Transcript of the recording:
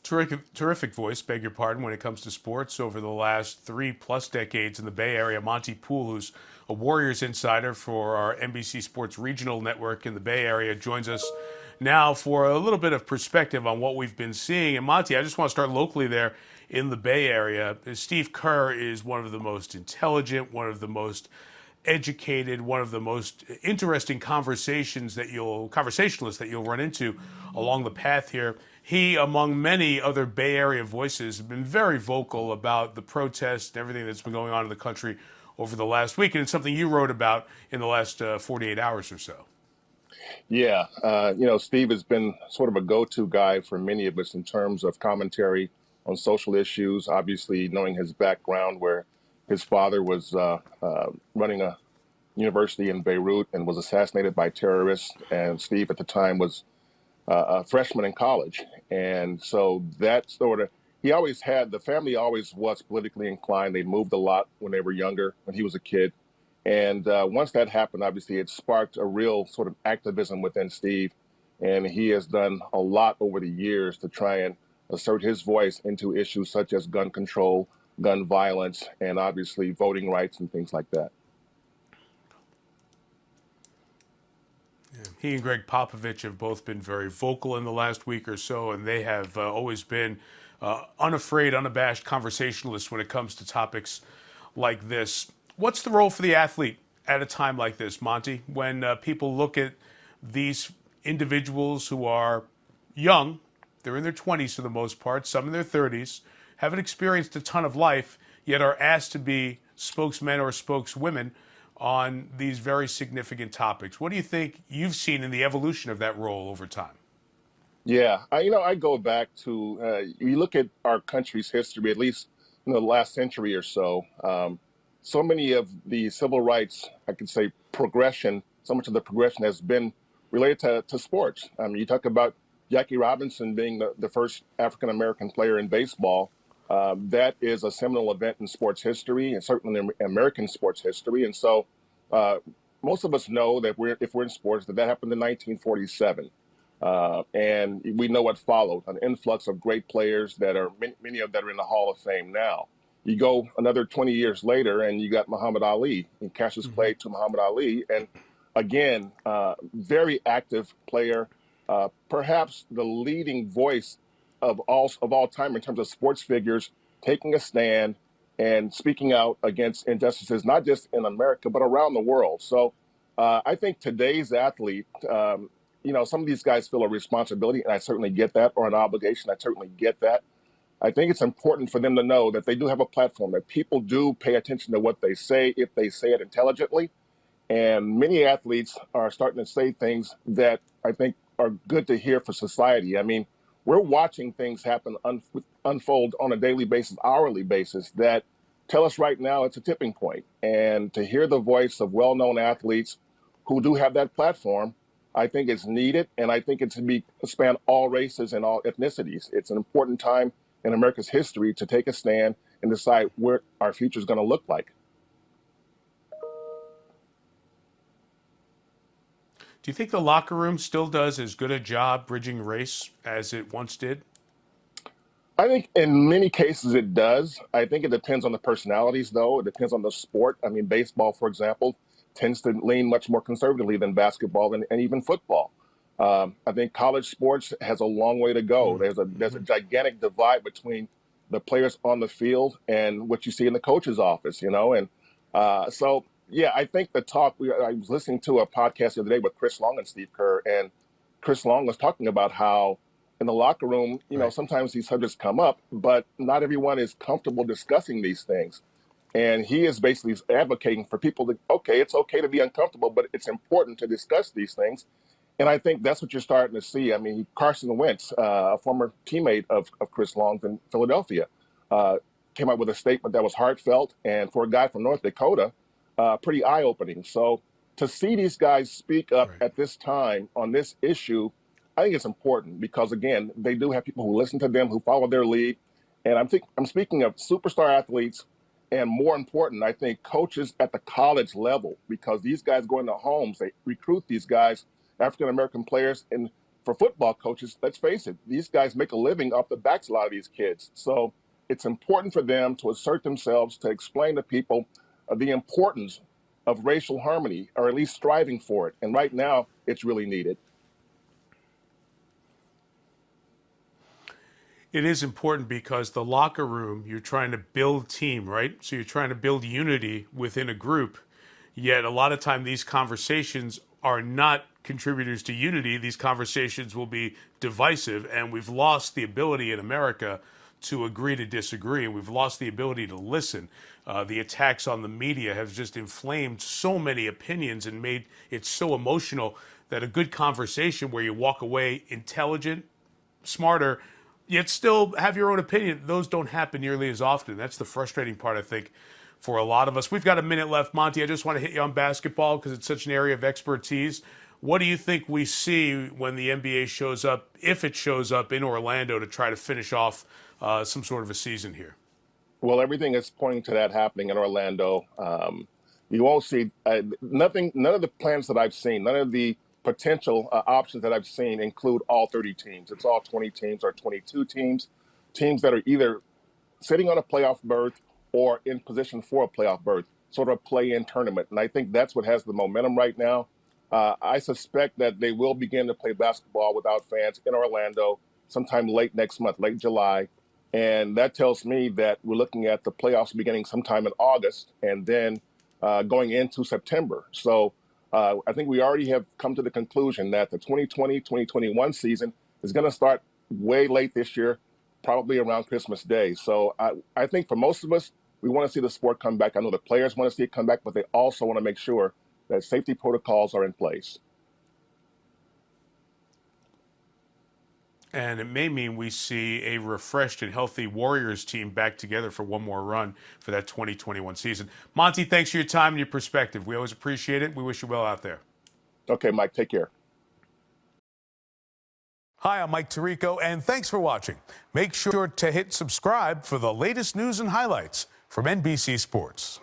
Terrific voice, beg your pardon, when it comes to sports over the last 3+ decades in the Bay Area. Monte Poole, who's a Warriors insider for our NBC Sports regional network in the Bay Area, joins us now for a little bit of perspective on what we've been seeing. And Monte, I just want to start locally there in the Bay Area. Steve Kerr is one of the most intelligent, one of the most educated, one of the most interesting conversationalists that you'll run into along the path here. He, among many other Bay Area voices, have been very vocal about the protests and everything that's been going on in the country over the last week, and it's something you wrote about in the last 48 hours or so. Yeah, Steve has been sort of a go-to guy for many of us in terms of commentary on social issues. Obviously, knowing his background, where his father was running a university in Beirut and was assassinated by terrorists, and Steve at the time was a freshman in college, and so that sort of the family always was politically inclined. They moved a lot when they were younger, when he was a kid. And once that happened, obviously, it sparked a real sort of activism within Steve. And he has done a lot over the years to try and assert his voice into issues such as gun control, gun violence, and obviously voting rights and things like that. He and Greg Popovich have both been very vocal in the last week or so, and they have always been unafraid, unabashed conversationalists when it comes to topics like this. What's the role for the athlete at a time like this, Monty, when people look at these individuals who are young, they're in their 20s for the most part, some in their 30s, haven't experienced a ton of life, yet are asked to be spokesmen or spokeswomen on these very significant topics? What do you think you've seen in the evolution of that role over time? Yeah, I go back to you look at our country's history, at least in the last century or so. So many of the civil rights, I could say, progression. So much of the progression has been related to sports. You talk about Jackie Robinson being the first African American player in baseball. That is a seminal event in sports history, and certainly in American sports history. And so, uh, most of us know that if we're in sports, that happened in 1947. And we know what followed, an influx of great players that are many of that are in the Hall of Fame now. You go another 20 years later, and you got Muhammad Ali and Cassius Clay to Muhammad Ali, and again, very active player, perhaps the leading voice of all time in terms of sports figures taking a stand and speaking out against injustices, not just in America but around the world. So I think today's athlete, some of these guys feel a responsibility, and I certainly get that, or an obligation. I certainly get that. I think it's important for them to know that they do have a platform, that people do pay attention to what they say if they say it intelligently. And many athletes are starting to say things that I think are good to hear for society. I mean, we're watching things happen, unfold on a daily basis, hourly basis, that tell us right now it's a tipping point. And to hear the voice of well-known athletes who do have that platform, I think it's needed, and I think it's to be span all races and all ethnicities. It's an important time in America's history to take a stand and decide where our future is going to look like. Do you think the locker room still does as good a job bridging race as it once did? I think in many cases it does. I think it depends on the personalities, though. It depends on the sport. I mean, baseball, for example, tends to lean much more conservatively than basketball and even football. I think college sports has a long way to go. There's a gigantic divide between the players on the field and what you see in the coach's office, and so yeah, I think the talk. I was listening to a podcast the other day with Chris Long and Steve Kerr, and Chris Long was talking about how in the locker room, Right. sometimes these subjects come up, but not everyone is comfortable discussing these things. And he is basically advocating for people to, okay, it's okay to be uncomfortable, but it's important to discuss these things. And I think that's what you're starting to see. I mean, Carson Wentz, a former teammate of Chris Long's in Philadelphia, uh, came out with a statement that was heartfelt, and for a guy from North Dakota, pretty eye-opening. So to see these guys speak up Right. at this time on this issue, I think it's important because, again, they do have people who listen to them, who follow their lead. And I'm speaking of superstar athletes, and more important, I think coaches at the college level, because these guys go into homes, they recruit these guys, African American players, and for football coaches, let's face it, these guys make a living off the backs of a lot of these kids. So it's important for them to assert themselves, to explain to people the importance of racial harmony, or at least striving for it. And right now, it's really needed. It is important because the locker room, you're trying to build team, right? So you're trying to build unity within a group. Yet a lot of time these conversations are not contributors to unity. These conversations will be divisive, and we've lost the ability in America to agree to disagree, and we've lost the ability to listen. The attacks on the media have just inflamed so many opinions and made it so emotional that a good conversation where you walk away intelligent, smarter, yet still have your own opinion, those don't happen nearly as often. That's the frustrating part, I think, for a lot of us. We've got a minute left. Monty, I just want to hit you on basketball because it's such an area of expertise. What do you think we see when the NBA shows up, if it shows up in Orlando, to try to finish off some sort of a season here? Well, everything is pointing to that happening in Orlando. You won't see nothing. None of the plans that I've seen, none of the potential options that I've seen include all 30 teams. It's all 20 teams or 22 teams, teams that are either sitting on a playoff berth or in position for a playoff berth, sort of a play-in tournament. And I think that's what has the momentum right now. I suspect that they will begin to play basketball without fans in Orlando sometime late next month, late July. And that tells me that we're looking at the playoffs beginning sometime in August and then going into September. So I think we already have come to the conclusion that the 2020-2021 season is going to start way late this year, probably around Christmas Day. So I think for most of us, we want to see the sport come back. I know the players want to see it come back, but they also want to make sure that safety protocols are in place. And it may mean we see a refreshed and healthy Warriors team back together for one more run for that 2021 season. Monty, thanks for your time and your perspective. We always appreciate it. We wish you well out there. Okay, Mike, take care. Hi, I'm Mike Tirico, and thanks for watching. Make sure to hit subscribe for the latest news and highlights from NBC Sports.